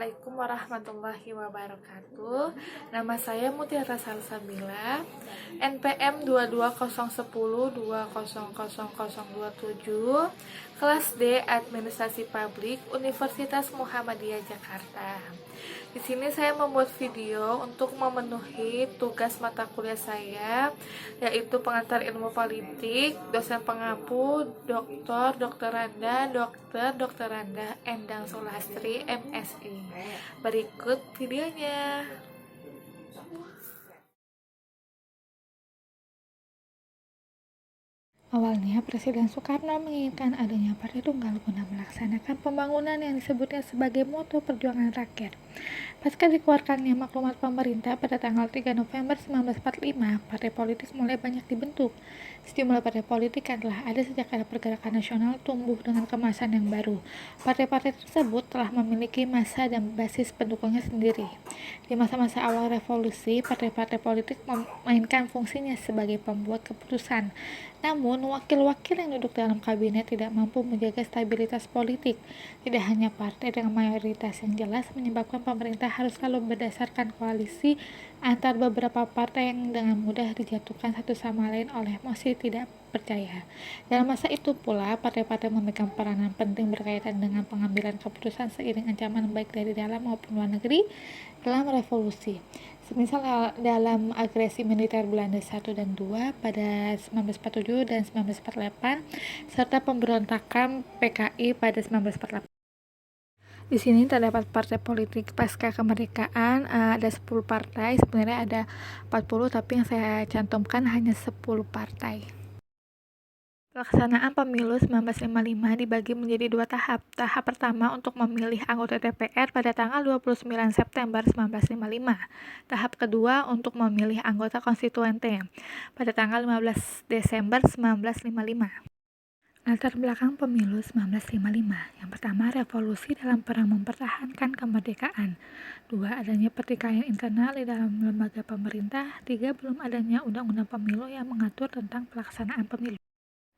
Assalamualaikum warahmatullahi wabarakatuh. Nama saya Mutiara Salsabila, NPM 22010200027, kelas D Administrasi Publik, Universitas Muhammadiyah Jakarta. Di sini saya membuat video untuk memenuhi tugas mata kuliah saya, yaitu pengantar ilmu politik, dosen pengampu, dokteranda, Endang Sulastri, MSI. Berikut videonya. Awalnya, Presiden Soekarno menginginkan adanya Partai Tunggal guna melaksanakan pembangunan yang disebutnya sebagai moto perjuangan rakyat. Pasca dikeluarkannya maklumat pemerintah pada tanggal 3 November 1945, partai politik mulai banyak dibentuk. Sejumlah partai politik yang telah ada sejak era pergerakan nasional tumbuh dengan kemasan yang baru. Partai-partai tersebut telah memiliki massa dan basis pendukungnya sendiri. Di masa-masa awal revolusi, partai-partai politik memainkan fungsinya sebagai pembuat keputusan. Namun, wakil-wakil yang duduk dalam kabinet tidak mampu menjaga stabilitas politik. Tidak hanya partai dengan mayoritas yang jelas menyebabkan pemerintah harus selalu berdasarkan koalisi antar beberapa partai yang dengan mudah dijatuhkan satu sama lain oleh mosi tidak percaya. Dalam masa itu pula, partai-partai memegang peranan penting berkaitan dengan pengambilan keputusan seiring ancaman baik dari dalam maupun luar negeri dalam revolusi. Semisal dalam agresi militer Belanda 1 dan 2 pada 1947 dan 1948 serta pemberontakan PKI pada 1948. Di sini terdapat partai politik pasca kemerdekaan, ada 10 partai, sebenarnya ada 40 tapi yang saya cantumkan hanya 10 partai. Pelaksanaan pemilu 1955 dibagi menjadi dua tahap. Tahap pertama untuk memilih anggota DPR pada tanggal 29 September 1955. Tahap kedua untuk memilih anggota konstituente pada tanggal 15 Desember 1955. Latar belakang pemilu 1955. Yang pertama, revolusi dalam perang mempertahankan kemerdekaan. 2. Adanya pertikaian internal di dalam lembaga pemerintah. 3. Belum adanya undang-undang pemilu yang mengatur tentang pelaksanaan pemilu.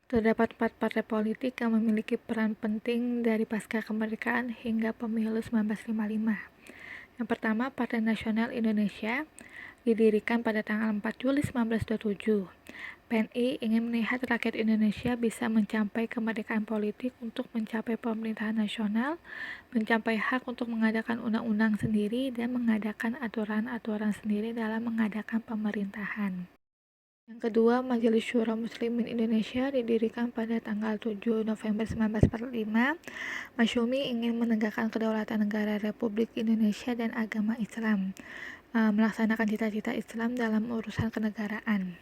Terdapat 4 partai politik yang memiliki peran penting dari pasca kemerdekaan hingga pemilu 1955. Yang pertama, Partai Nasional Indonesia, didirikan pada tanggal 4 Juli 1927. PNI ingin melihat rakyat Indonesia bisa mencapai kemerdekaan politik untuk mencapai pemerintahan nasional, mencapai hak untuk mengadakan undang-undang sendiri, dan mengadakan aturan-aturan sendiri dalam mengadakan pemerintahan. Yang kedua, Majelis Syura Muslimin Indonesia didirikan pada tanggal 7 November 1945. Masyumi ingin menegakkan kedaulatan negara Republik Indonesia dan agama Islam, melaksanakan cita-cita Islam dalam urusan kenegaraan.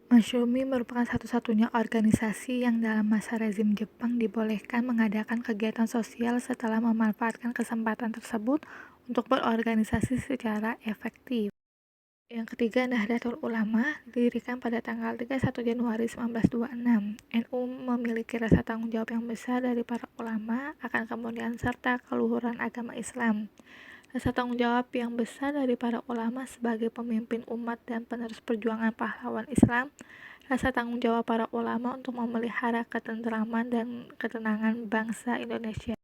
Masyumi merupakan satu-satunya organisasi yang dalam masa rezim Jepang dibolehkan mengadakan kegiatan sosial setelah memanfaatkan kesempatan tersebut untuk berorganisasi secara efektif. Yang ketiga, Nahdlatul Ulama, didirikan pada tanggal 31 Januari 1926. NU memiliki rasa tanggung jawab yang besar dari para ulama akan kemudian serta keluhuran agama Islam. Rasa tanggung jawab yang besar dari para ulama sebagai pemimpin umat dan penerus perjuangan pahlawan Islam. Rasa tanggung jawab para ulama untuk memelihara ketentraman dan ketenangan bangsa Indonesia.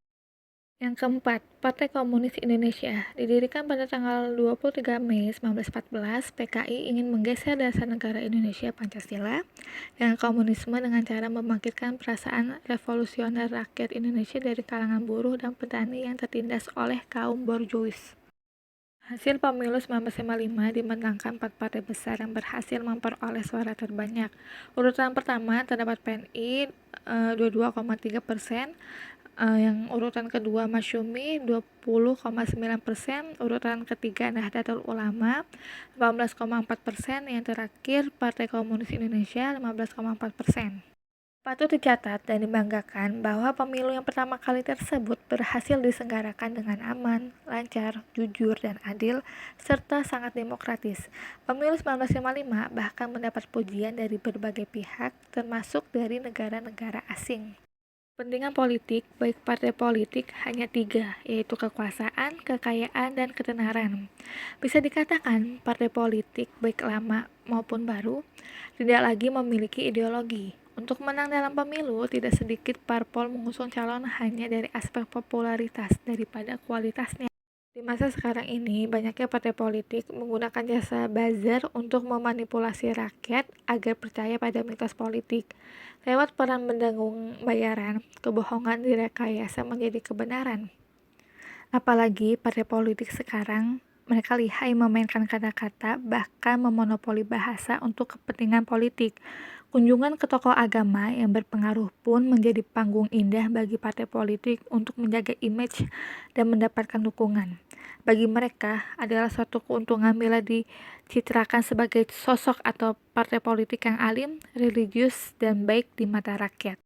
Yang keempat, Partai Komunis Indonesia, didirikan pada tanggal 23 Mei 1914. PKI ingin menggeser dasar negara Indonesia Pancasila dan komunisme dengan cara membangkitkan perasaan revolusioner rakyat Indonesia dari kalangan buruh dan petani yang tertindas oleh kaum borjuis. Hasil pemilu 1955 dimenangkan 4 partai besar yang berhasil memperoleh suara terbanyak. Urutan pertama terdapat PNI 22,3%, yang urutan kedua Masyumi 20,9%, urutan ketiga Nahdlatul Ulama 18,4%, yang terakhir Partai Komunis Indonesia 15,4%. Patut dicatat dan dibanggakan bahwa pemilu yang pertama kali tersebut berhasil diselenggarakan dengan aman, lancar, jujur, dan adil, serta sangat demokratis. Pemilu 1955 bahkan mendapat pujian dari berbagai pihak, termasuk dari negara-negara asing. Kepentingan politik, baik partai politik, hanya 3, yaitu kekuasaan, kekayaan, dan ketenaran. Bisa dikatakan, partai politik, baik lama maupun baru, tidak lagi memiliki ideologi. Untuk menang dalam pemilu, tidak sedikit parpol mengusung calon hanya dari aspek popularitas daripada kualitasnya. Di masa sekarang ini, banyaknya partai politik menggunakan jasa buzzer untuk memanipulasi rakyat agar percaya pada mitos politik. Lewat peran mendangung bayaran, kebohongan direkayasa menjadi kebenaran. Apalagi partai politik sekarang, mereka lihai memainkan kata-kata, bahkan memonopoli bahasa untuk kepentingan politik. Kunjungan ke tokoh agama yang berpengaruh pun menjadi panggung indah bagi partai politik untuk menjaga image dan mendapatkan dukungan. Bagi mereka, adalah suatu keuntungan bila dicitrakan sebagai sosok atau partai politik yang alim, religius, dan baik di mata rakyat.